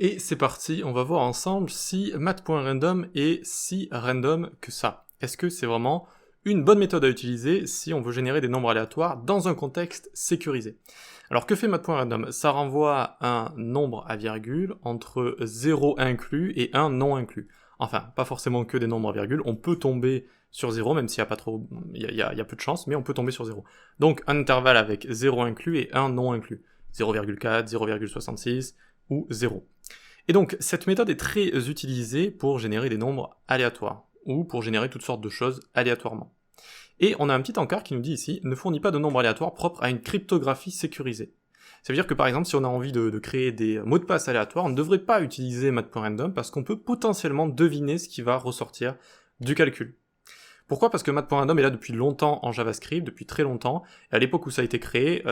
Et c'est parti, on va voir ensemble si math.random est si random que ça. Est-ce que c'est vraiment une bonne méthode à utiliser si on veut générer des nombres aléatoires dans un contexte sécurisé? Alors que fait math.random? Ça renvoie un nombre à virgule entre 0 inclus et 1 non inclus. Enfin, pas forcément que des nombres à virgule, on peut tomber sur 0, même s'il y a pas trop, il y a peu de chance, mais on peut tomber sur 0. Donc un intervalle avec 0 inclus et 1 non inclus. 0,4, 0,66 ou 0. Et donc, cette méthode est très utilisée pour générer des nombres aléatoires, ou pour générer toutes sortes de choses aléatoirement. Et on a un petit encart qui nous dit ici, ne fournit pas de nombres aléatoires propres à une cryptographie sécurisée. Ça veut dire que par exemple, si on a envie de créer des mots de passe aléatoires, on ne devrait pas utiliser math.random parce qu'on peut potentiellement deviner ce qui va ressortir du calcul. Pourquoi? Parce que math.random est là depuis longtemps en JavaScript, depuis très longtemps, et à l'époque où ça a été créé,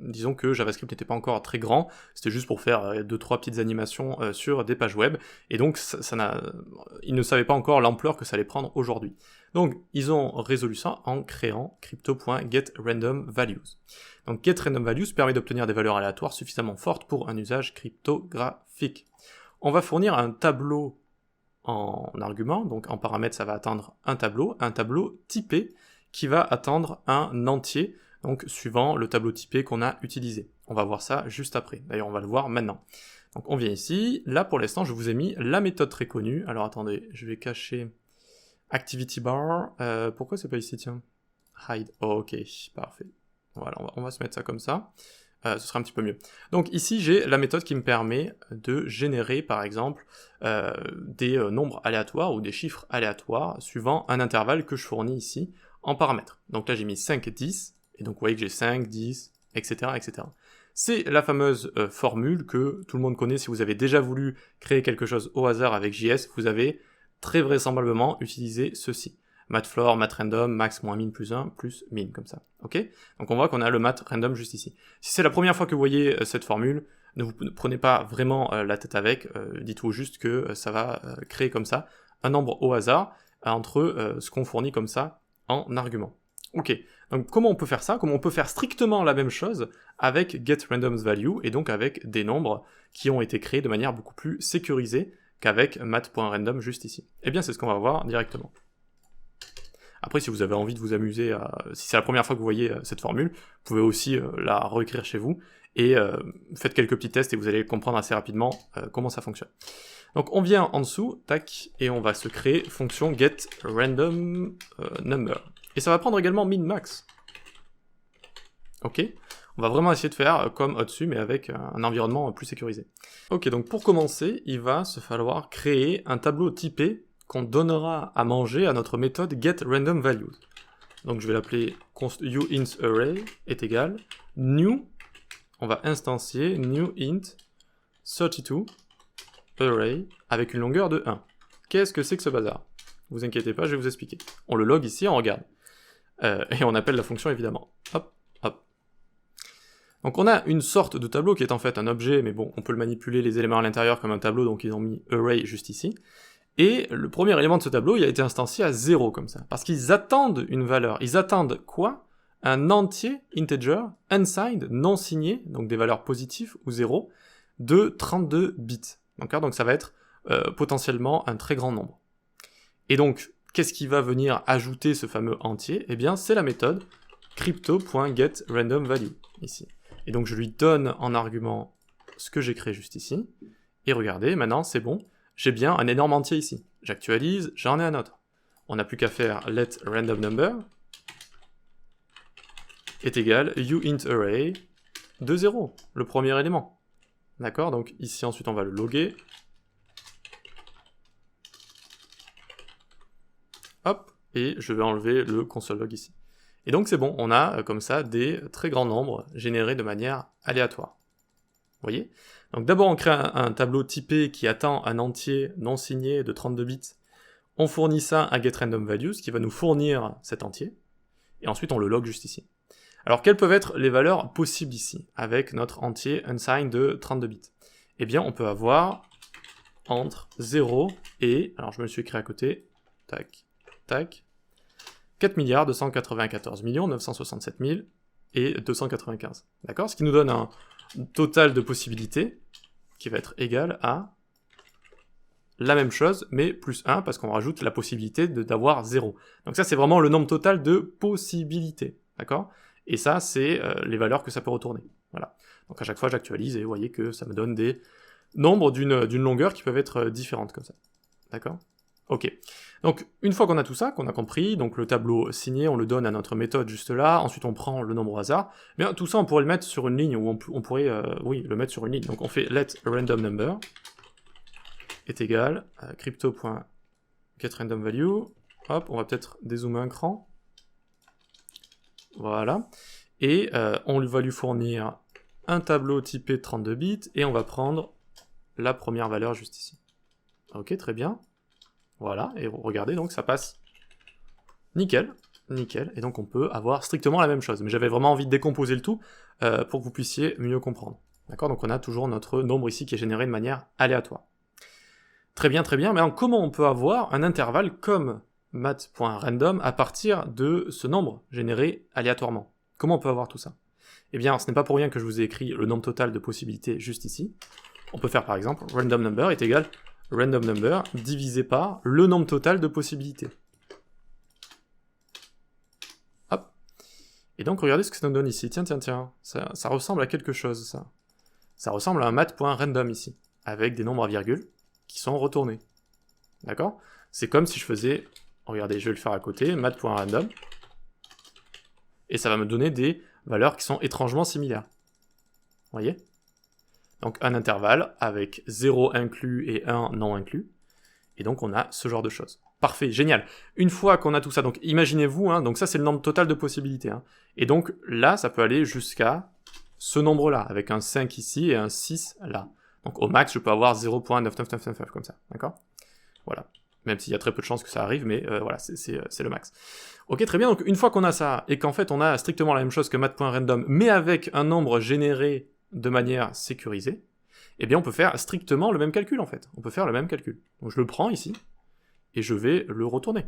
disons que JavaScript n'était pas encore très grand, c'était juste pour faire 2-3 petites animations sur des pages web, et donc ils ne savaient pas encore l'ampleur que ça allait prendre aujourd'hui. Donc ils ont résolu ça en créant crypto.getRandomValues. Donc getRandomValues permet d'obtenir des valeurs aléatoires suffisamment fortes pour un usage cryptographique. On va fournir un tableau en argument, donc en paramètre ça va attendre un tableau typé qui va attendre un entier, donc suivant le tableau typé qu'on a utilisé. On va voir ça juste après, d'ailleurs on va le voir maintenant. Donc on vient ici, là pour l'instant je vous ai mis la méthode très connue, alors attendez, je vais cacher ActivityBar, pourquoi c'est pas ici tiens? Hide, ok, parfait. Voilà, on va se mettre ça comme ça. Ce sera un petit peu mieux. Donc ici, j'ai la méthode qui me permet de générer, par exemple, des nombres aléatoires ou des chiffres aléatoires suivant un intervalle que je fournis ici en paramètres. Donc là, j'ai mis 5, 10, et donc vous voyez que j'ai 5, 10, etc., etc. C'est la fameuse formule que tout le monde connaît si vous avez déjà voulu créer quelque chose au hasard avec JS, vous avez très vraisemblablement utilisé ceci. Mathfloor, mathrandom, max moins min plus 1 plus min, comme ça. Ok? Donc on voit qu'on a le mathrandom juste ici. Si c'est la première fois que vous voyez cette formule, ne vous prenez pas vraiment la tête avec, dites-vous juste que ça va créer comme ça un nombre au hasard entre ce qu'on fournit comme ça en argument. Ok, donc comment on peut faire ça? Comment on peut faire strictement la même chose avec getRandomValue et donc avec des nombres qui ont été créés de manière beaucoup plus sécurisée qu'avec math.random juste ici? Eh bien c'est ce qu'on va voir directement. Après, si vous avez envie de vous amuser, si c'est la première fois que vous voyez cette formule, vous pouvez aussi la réécrire chez vous, et faites quelques petits tests et vous allez comprendre assez rapidement comment ça fonctionne. Donc on vient en dessous, tac, et on va se créer fonction getRandomNumber. Et ça va prendre également min-max. Ok? On va vraiment essayer de faire comme au-dessus, mais avec un environnement plus sécurisé. Ok, donc pour commencer, il va se falloir créer un tableau typé qu'on donnera à manger à notre méthode getRandomValues. Donc je vais l'appeler const uIntArray est égal new, on va instancier newInt 32 array avec une longueur de 1. Qu'est-ce que c'est que ce bazar? Vous inquiétez pas, je vais vous expliquer. On le log ici, on regarde. Et on appelle la fonction évidemment. Hop, hop. Donc on a une sorte de tableau qui est en fait un objet, mais bon, on peut le manipuler les éléments à l'intérieur comme un tableau, donc ils ont mis array juste ici. Et le premier élément de ce tableau, il a été instancié à 0 comme ça. Parce qu'ils attendent une valeur. Ils attendent quoi? Un entier integer, unsigned, non signé, donc des valeurs positives ou 0, de 32 bits. Donc ça va être potentiellement un très grand nombre. Et donc, qu'est-ce qui va venir ajouter ce fameux entier? Eh bien, c'est la méthode crypto.getRandomValue, ici. Et donc je lui donne en argument ce que j'ai créé juste ici. Et regardez, maintenant c'est bon. J'ai bien un énorme entier ici. J'actualise, j'en ai un autre. On n'a plus qu'à faire let random number est égal uIntArray de 0, le premier élément. D'accord? Donc ici ensuite on va le loguer. Hop, et je vais enlever le console log ici. Et donc c'est bon, on a comme ça des très grands nombres générés de manière aléatoire. Vous voyez? Donc d'abord on crée un tableau typé qui attend un entier non signé de 32 bits. On fournit ça à getRandomValues qui va nous fournir cet entier. Et ensuite on le log juste ici. Alors quelles peuvent être les valeurs possibles ici avec notre entier unsigned de 32 bits? Eh bien on peut avoir entre 0 et, alors je me le suis écrit à côté, tac, tac, 4 294 967 000 et 295. D'accord? Ce qui nous donne un total de possibilités qui va être égal à la même chose, mais plus 1, parce qu'on rajoute la possibilité d'avoir 0. Donc ça, c'est vraiment le nombre total de possibilités, d'accord? Et ça, c'est les valeurs que ça peut retourner, voilà. Donc à chaque fois, j'actualise, et vous voyez que ça me donne des nombres d'une longueur qui peuvent être différentes, comme ça, d'accord? Ok. Donc, une fois qu'on a tout ça, qu'on a compris, donc le tableau signé, on le donne à notre méthode juste là, ensuite on prend le nombre au hasard, bien, tout ça, on pourrait le mettre sur une ligne, ou on pourrait, oui, le mettre sur une ligne. Donc on fait let random number est égal à crypto.getRandomValue, hop, on va peut-être dézoomer un cran, voilà, et on va lui fournir un tableau typé de 32 bits, et on va prendre la première valeur juste ici. Ok, très bien. Voilà, et regardez, donc ça passe nickel, nickel, et donc on peut avoir strictement la même chose. Mais j'avais vraiment envie de décomposer le tout pour que vous puissiez mieux comprendre. D'accord, donc on a toujours notre nombre ici qui est généré de manière aléatoire. Très bien, mais alors, comment on peut avoir un intervalle comme mat.random à partir de ce nombre généré aléatoirement? Comment on peut avoir tout ça? Eh bien, ce n'est pas pour rien que je vous ai écrit le nombre total de possibilités juste ici. On peut faire par exemple random number est égal random number divisé par le nombre total de possibilités. Hop. Et donc regardez ce que ça nous donne ici. Tiens, ça ressemble à quelque chose, ça. Ça ressemble à un mat.random ici, avec des nombres à virgule qui sont retournés. D'accord? C'est comme si je faisais, regardez, je vais le faire à côté, mat.random, et ça va me donner des valeurs qui sont étrangement similaires. Vous voyez? Donc un intervalle avec 0 inclus et 1 non inclus, et donc on a ce genre de choses. Parfait, génial. Une fois qu'on a tout ça, donc imaginez-vous, hein, donc ça c'est le nombre total de possibilités, hein, et donc là ça peut aller jusqu'à ce nombre-là, avec un 5 ici et un 6 là. Donc au max je peux avoir 0.99999 comme ça, d'accord? Voilà. Même s'il y a très peu de chances que ça arrive, mais voilà, c'est le max. Ok, très bien, donc une fois qu'on a ça, et qu'en fait on a strictement la même chose que mat.random, mais avec un nombre généré de manière sécurisée, eh bien on peut faire strictement le même calcul en fait. On peut faire le même calcul. Donc je le prends ici, et je vais le retourner.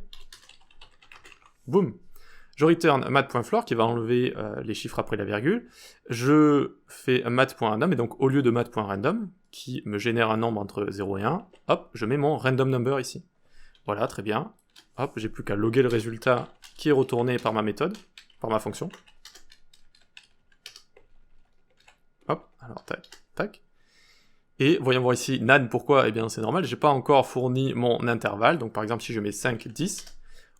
Boum. Je return mat.floor qui va enlever les chiffres après la virgule. Je fais mat.random, et donc au lieu de mat.random, qui me génère un nombre entre 0 et 1, hop, je mets mon random number ici. Voilà, très bien. Hop, j'ai plus qu'à loguer le résultat qui est retourné par ma méthode, par ma fonction. Hop, alors tac, tac. Et voyons voir ici, nan, pourquoi? Eh bien c'est normal, j'ai pas encore fourni mon intervalle, donc par exemple si je mets 5, 10,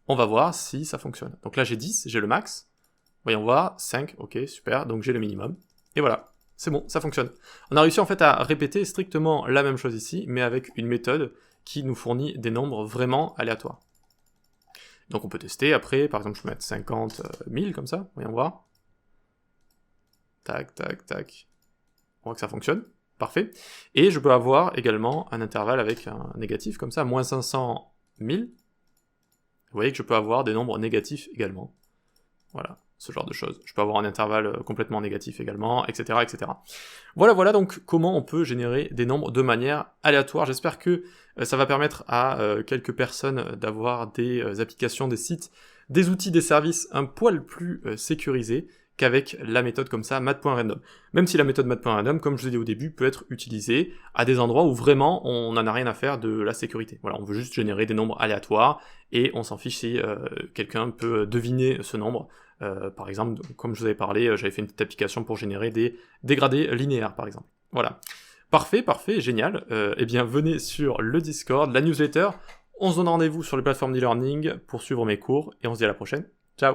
on va voir si ça fonctionne. Donc là j'ai 10, j'ai le max, voyons voir, 5, ok, super, donc j'ai le minimum, et voilà, c'est bon, ça fonctionne. On a réussi en fait à répéter strictement la même chose ici, mais avec une méthode qui nous fournit des nombres vraiment aléatoires. Donc on peut tester après, par exemple je peux mettre 50 000 comme ça, voyons voir. Tac, tac, tac. On voit que ça fonctionne, parfait. Et je peux avoir également un intervalle avec un négatif comme ça, moins 500 000. Vous voyez que je peux avoir des nombres négatifs également. Voilà, ce genre de choses. Je peux avoir un intervalle complètement négatif également, etc., etc. Voilà donc comment on peut générer des nombres de manière aléatoire. J'espère que ça va permettre à quelques personnes d'avoir des applications, des sites, des outils, des services un poil plus sécurisés qu'avec la méthode comme ça, mat.random. Même si la méthode mat.random, comme je vous ai dit au début, peut être utilisée à des endroits où vraiment on n'en a rien à faire de la sécurité. Voilà, on veut juste générer des nombres aléatoires, et on s'en fiche si quelqu'un peut deviner ce nombre. Par exemple, comme je vous avais parlé, j'avais fait une petite application pour générer des dégradés linéaires, par exemple. Voilà. Parfait, génial. Eh bien, venez sur le Discord, la newsletter. On se donne rendez-vous sur les plateformes d'e-learning pour suivre mes cours, et on se dit à la prochaine.